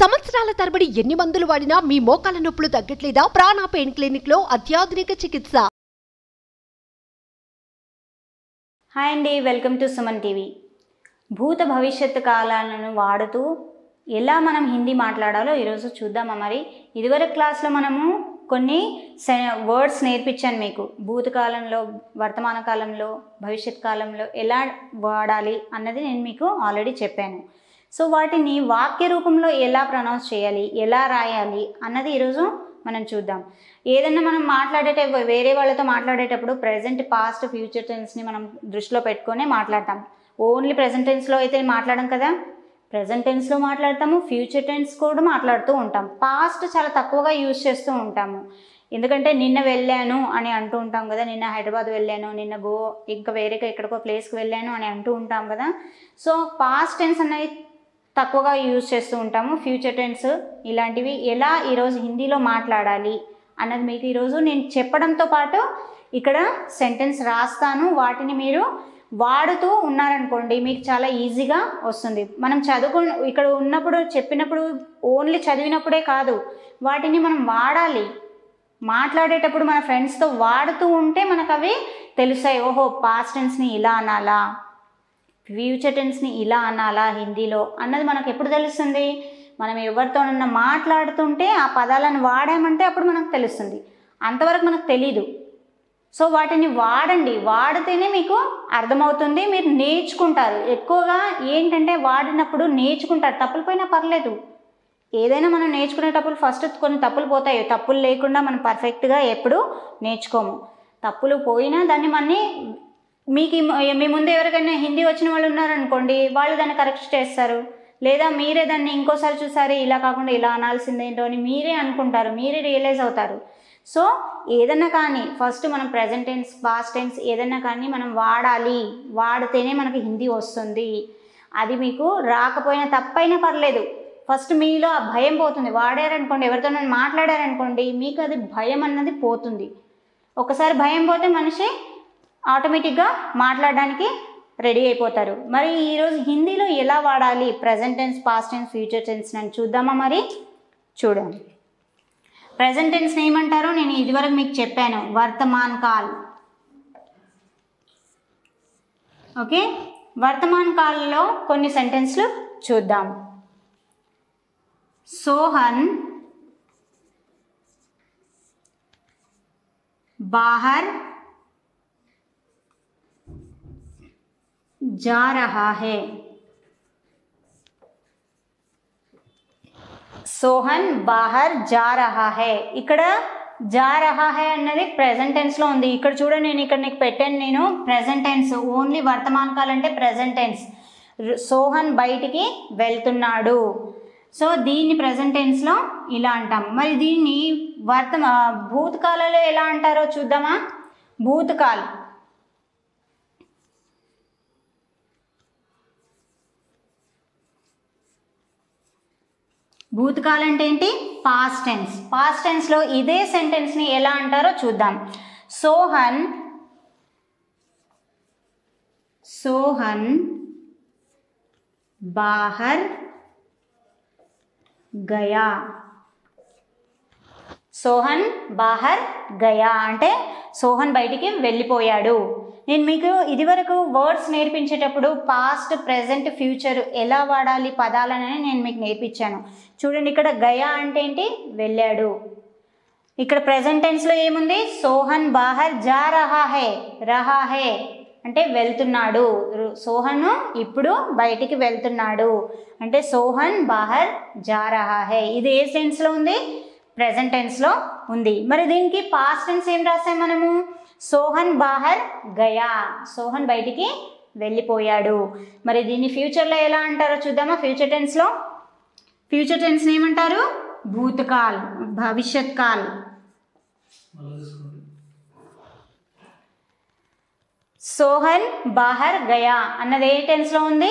సంవత్సరాల తరబడి ఎన్ని మందులు వాడినా మీ మోకాల నొప్పులు తగ్గట్లేదా? ప్రాణ పెయిన్ క్లినిక్ లో అత్యాధునిక చికిత్స. హాయ్ అండి, వెల్కమ్ టు సుమన్ టీవీ. భూత భవిష్యత్తు కాలాలను వాడుతూ ఎలా మనం హిందీ మాట్లాడాలో ఈరోజు చూద్దామా. మరి ఇదివరకు క్లాస్లో మనము కొన్ని వర్డ్స్ నేర్పించాను మీకు. భూతకాలంలో, వర్తమాన కాలంలో, భవిష్యత్ కాలంలో ఎలా వాడాలి అన్నది నేను మీకు ఆల్రెడీ చెప్పాను. సో వాటిని వాక్య రూపంలో ఎలా ప్రొనౌన్స్ చేయాలి, ఎలా రాయాలి అన్నది ఈరోజు మనం చూద్దాం. ఏదన్నా మనం వేరే వాళ్ళతో మాట్లాడేటప్పుడు ప్రెజెంట్, పాస్ట్, ఫ్యూచర్ టెన్స్ని మనం దృష్టిలో పెట్టుకొని మాట్లాడతాం. ఓన్లీ ప్రెజెంట్ టెన్స్లో అయితే మాట్లాడడం కదా, ప్రెజెంట్ టెన్స్లో మాట్లాడతాము, ఫ్యూచర్ టెన్స్ కూడా మాట్లాడుతూ ఉంటాం. పాస్ట్ చాలా తక్కువగా యూజ్ చేస్తూ ఉంటాము. ఎందుకంటే నిన్న వెళ్ళాను అని అంటూ ఉంటాం కదా, నిన్న హైదరాబాద్ వెళ్ళాను, నిన్న ఇంకా వేరే ఎక్కడికో ప్లేస్కి వెళ్ళాను అని అంటూ ఉంటాం కదా. సో పాస్ట్ టెన్స్ అనేది తక్కువగా యూజ్ చేస్తూ ఉంటాము. ఫ్యూచర్ టెన్స్ ఇలాంటివి ఎలా ఈరోజు హిందీలో మాట్లాడాలి అన్నది మీకు ఈరోజు నేను చెప్పడంతో పాటు ఇక్కడ సెంటెన్స్ రాస్తాను. వాటిని మీరు వాడుతూ ఉన్నారనుకోండి మీకు చాలా ఈజీగా వస్తుంది. మనం ఇక్కడ ఉన్నప్పుడు చెప్పినప్పుడు ఓన్లీ చదివినప్పుడే కాదు, వాటిని మనం వాడాలి. మాట్లాడేటప్పుడు మన ఫ్రెండ్స్తో వాడుతూ ఉంటే మనకు అవి తెలుస్తాయి. ఓహో, పాస్ట్ టెన్స్ని ఇలా అనాలా, ఫ్యూచర్ టెన్స్ని ఇలా అనాలా హిందీలో అన్నది మనకు ఎప్పుడు తెలుస్తుంది? మనం ఎవరితోనన్నా మాట్లాడుతుంటే ఆ పదాలను వాడామంటే అప్పుడు మనకు తెలుస్తుంది. అంతవరకు మనకు తెలీదు. సో వాటిని వాడండి, వాడితేనే మీకు అర్థమవుతుంది, మీరు నేర్చుకుంటారు. ఎక్కువగా ఏంటంటే వాడినప్పుడు నేర్చుకుంటారు. తప్పులు పోయినా పర్లేదు. ఏదైనా మనం నేర్చుకునేటప్పుడు ఫస్ట్ కొన్ని తప్పులు పోతాయి. తప్పులు లేకుండా మనం పర్ఫెక్ట్గా ఎప్పుడు నేర్చుకోము. తప్పులు పోయినా దాన్ని మీ ముందు ఎవరికైనా హిందీ వచ్చిన వాళ్ళు ఉన్నారనుకోండి, వాళ్ళు దాన్ని కరెక్ట్ చేస్తారు. లేదా మీరే దాన్ని ఇంకోసారి చూసారి ఇలా కాకుండా ఇలా అనాల్సిందేంటో అని మీరే అనుకుంటారు, మీరే రియలైజ్ అవుతారు. సో ఏదన్నా కానీ ఫస్ట్ మనం ప్రెజెంట్ టెన్స్, పాస్ట్ టెన్స్ ఏదన్నా కానీ మనం వాడాలి. వాడితేనే మనకి హిందీ వస్తుంది. అది మీకు రాకపోయినా తప్పైనా పర్లేదు, ఫస్ట్ మీలో ఆ భయం పోతుంది. వాడారనుకోండి, ఎవరితో మాట్లాడారనుకోండి, మీకు అది భయం అన్నది పోతుంది. ఒకసారి భయం పోతే మనిషి ఆటోమేటిక్గా మాట్లాడడానికి రెడీ అయిపోతారు. మరి ఈరోజు హిందీలో ఎలా వాడాలి present tense, past tense, future tense అని చూద్దామా. మరి చూడండి. ప్రెజెంట్ టెన్స్ని ఏమంటారో నేను ఇదివరకు మీకు చెప్పాను, వర్తమాన్ కాల్. ఓకే, వర్తమాన్ కాల్లో కొన్ని సెంటెన్స్లు చూద్దాం. सोहन बाहर जा रहा है. सोहन बाहर जा रहा है. ఇక్కడ जा रहा है అన్నది ప్రెజెంట్ టెన్స్లో ఉంది. ఇక్కడ చూడండి, నేను ఇక్కడ నీకు పెట్టాను. నేను ప్రెజెంట్ టెన్స్, ఓన్లీ వర్తమాన్ కాల్ అంటే ప్రెజెంట్ టెన్స్. సోహన్ బయటికి వెళ్తున్నాడు. సో దీన్ని ప్రెజెంట్ టెన్స్లో ఇలా అంటాం. మరి దీన్ని భూతకాలలో ఎలా అంటారో చూద్దామా. భూతకాల్, భూతకాల్ అంటే ఏంటి? Past tense. పాస్ట్ టెన్స్లో ఇదే సెంటెన్స్ని ఎలా అంటారో చూద్దాం. सोहन बाहर గయా. సోహన్ బాహర్ గయా అంటే సోహన్ బయటికి వెళ్ళిపోయాడు. నేను మీకు ఇదివరకు వర్డ్స్ నేర్పించేటప్పుడు పాస్ట్, ప్రెజెంట్, ఫ్యూచర్ ఎలా వాడాలి పదాలని నేను మీకు నేర్పించాను. చూడండి, ఇక్కడ గయా అంటే ఏంటి? వెళ్ళాడు. ఇక్కడ ప్రెజెంట్ టెన్స్లో ఏముంది? సోహన్ బాహర్ జా రహా హై. రహా హై అంటే వెళ్తున్నాడు. సోహన్ ఇప్పుడు బయటికి వెళ్తున్నాడు అంటే సోహన్ బాహర్ జా రహా హై. ఇది ఏ టెన్స్లో ఉంది? ప్రెజెంట్ టెన్స్లో ఉంది. మరి దీనికి పాస్ట్ టెన్స్ ఏం రాసాం మనము? సోహన్ బాహర్ గయా. సోహన్ బయటికి వెళ్ళిపోయాడు. మరి దీన్ని ఫ్యూచర్లో ఎలా అంటారో చూద్దామా. ఫ్యూచర్ టెన్స్ని ఏమంటారు? భూతకాల్, భవిష్యత్ కాల్. సోహన్ బాహర్ గయా అన్నది ఏ టెన్స్లో ఉంది?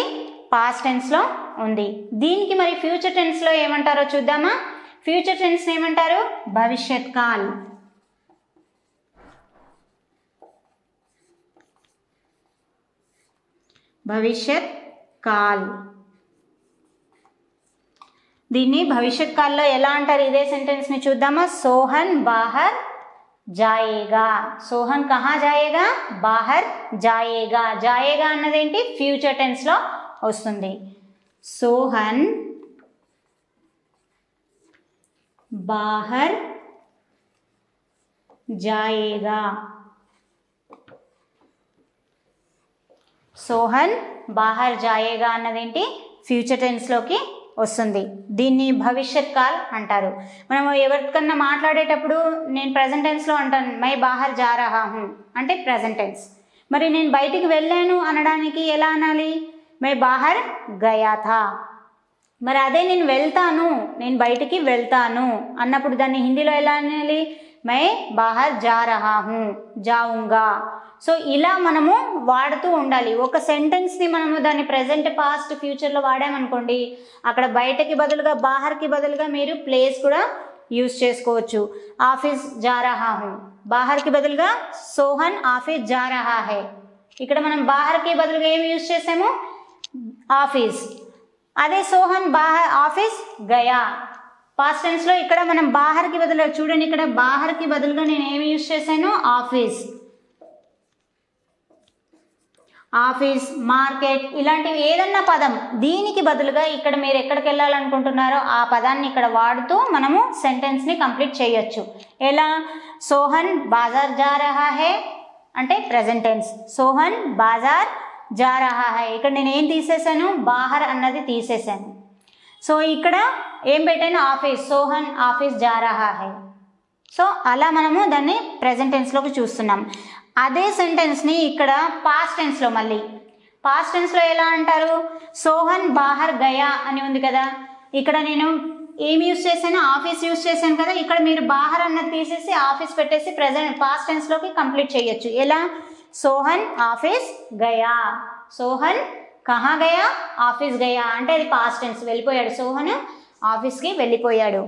పాస్ట్ టెన్స్లో ఉంది. దీనికి మరి ఫ్యూచర్ టెన్స్లో ఏమంటారో చూద్దామా. ఫ్యూచర్ టెన్స్ని ఏమంటారు? భవిష్యత్ కాల్. భవిష్యత్ కాల్. దీన్ని భవిష్యత్ కాలంలో ఎలా అంటారు ఇదే సెంటెన్స్ని చూద్దామా. సోహన్ బాహర్ జాయేగా. సోహన్ కహా జాయేగా, బాహర్ జాయేగా. జాయేగా అన్నదేంటి, ఫ్యూచర్ టెన్స్లో వస్తుంది. సోహన్ బాహర్ జాయేగా. సోహన్ బాహర్ జాయేగా అన్నదేంటి, ఫ్యూచర్ టెన్స్లోకి వస్తుంది. దీన్ని భవిష్యత్ కాల్ అంటారు. మనం ఎవరికన్నా మాట్లాడేటప్పుడు నేను ప్రజెంట్ టెన్స్లో అంటాను, మై బాహర్ జా రహా హూ అంటే ప్రజెంట్ టెన్స్. మరి నేను బయటికి వెళ్ళాను అనడానికి ఎలా అనాలి, మై బాహర్ గయా థా. మరి అదే నేను వెళ్తాను, నేను బయటికి వెళ్తాను అన్నప్పుడు దాన్ని హిందీలో ఎలా అనాలి, మై బాహర్ జా రహా హూ, జాऊंगा. సో ఇలా మనము వాడుతూ ఉండాలి. ఒక సెంటెన్స్ని మనము దాన్ని ప్రెజెంట్, పాస్ట్, ఫ్యూచర్లో వాడామనుకోండి, అక్కడ బయటకి బదులుగా బాహర్కి బదులుగా మీరు ప్లేస్ కూడా యూజ్ చేసుకోవచ్చు. ఆఫీస్ జా రహా హూ, బాహర్కి బదులుగా సోహన్ ఆఫీస్ జా రహా హై. ఇక్కడ మనం బాహర్కి బదులుగా ఏమి యూజ్ చేసాము, ఆఫీస్. అదే సోహన్ బాహర్ ఆఫీస్ గయా. పాస్ట్ టెన్స్లో ఇక్కడ మనం బాహర్కి బదులుగా చూడండి, ఇక్కడ బాహర్కి బదులుగా నేను ఏమి యూజ్ చేశాను, ఆఫీస్. ఆఫీస్, మార్కెట్ ఇలాంటివి ఏదన్నా పదం దీనికి బదులుగా ఇక్కడ మీరు ఎక్కడికి వెళ్ళాలనుకుంటున్నారో ఆ పదాన్ని ఇక్కడ వాడుతూ మనము సెంటెన్స్ని కంప్లీట్ చేయొచ్చు. ఎలా, సోహన్ బాజార్ జా రహా హై అంటే ప్రజెంట్ టెన్స్. సోహన్ బాజార్ జా రహా హై, ఇక్కడ నేను ఏం తీసేసాను, బాహర్ అన్నది తీసేసాను. సో ఇక్కడ ఏం పెట్టాను, ఆఫీస్. సోహన్ ఆఫీస్ జా రహా హై. సో అలా మనము దాన్ని ప్రజెంట్ టెన్స్లోకి చూస్తున్నాం. అదే సెంటెన్స్ని ఇక్కడ పాస్ట్ టెన్స్లో, మళ్ళీ పాస్ట్ టెన్స్లో ఎలా అంటారు, సోహన్ బాహర్ గయా అని ఉంది కదా, ఇక్కడ నేను ఏం యూజ్ చేశాను, ఆఫీస్ యూజ్ చేశాను కదా. ఇక్కడ మీరు బాహర్ అన్నది తీసేసి ఆఫీస్ పెట్టేసి ప్రజెంట్ పాస్ట్ టెన్స్లోకి కంప్లీట్ చేయొచ్చు. ఎలా, సోహన్ ఆఫీస్ గయా. సోహన్ కహా గయా, ఆఫీస్ గయా అంటే అది పాస్ట్ టెన్స్, వెళ్ళిపోయాడు. సోహన్ ఆఫీస్కి వెళ్ళిపోయాడు.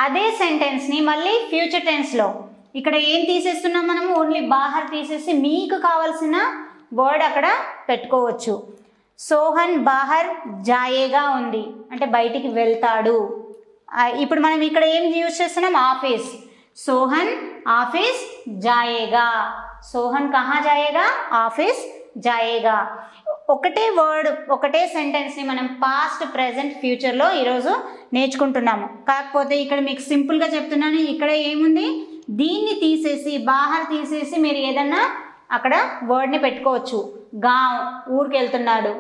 అదే సెంటెన్స్ని మళ్ళీ ఫ్యూచర్ టెన్స్లో ఇక్కడ ఏం తీసేస్తున్నాం మనము, ఓన్లీ బాహర్ తీసేసి మీకు కావాల్సిన వర్డ్ అక్కడ పెట్టుకోవచ్చు. సోహన్ బాహర్ జాయేగా ఉంది అంటే బయటికి వెళ్తాడు. ఇప్పుడు మనం ఇక్కడ ఏం యూజ్ చేస్తున్నాం, ఆఫీస్. సోహన్ ఆఫీస్ జాయేగా. సోహన్ కహా జాయేగా, ఆఫీస్ జాయేగా. ఒకటే వర్డ్, ఒకటే సెంటెన్స్ని మనం పాస్ట్, ప్రెజెంట్, ఫ్యూచర్లో ఈరోజు నేర్చుకుంటున్నాము. కాకపోతే ఇక్కడ మీకు సింపుల్గా చెప్తున్నాను, ఇక్కడ ఏముంది, దీన్ని తీసేసి బాహర్ తీసేసి మీరు ఏదన్నా అక్కడ వర్డ్ని పెట్టుకోవచ్చు. గావ్, ఊరికి వెళ్తున్నాడు.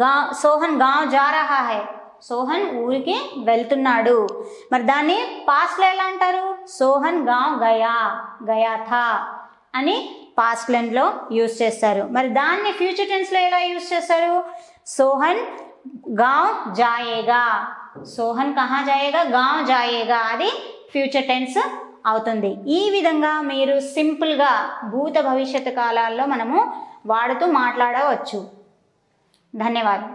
గావ్, సోహన్ గావ్ జా రహా హై, సోహన్ ఊరికి వెళ్తున్నాడు. మరి దాన్ని పాస్ట్లో ఎలా అంటారు, సోహన్ గావ్ గయా, గయా థా అని పాస్ట్ లెన్స్లో యూజ్ చేస్తారు. మరి దాన్ని ఫ్యూచర్ టెన్స్లో ఎలా యూజ్ చేస్తారు, సోహన్ గావ్ జాయేగా. సోహన్ కహా జాయేగా, గావ్ జాయేగా, అది ఫ్యూచర్ టెన్స్ అవుతుంది. ఈ విధంగా మీరు సింపుల్గా భూత భవిష్యత్తు కాలాల్లో మనము వాడుతూ మాట్లాడవచ్చు. ధన్యవాదాలు.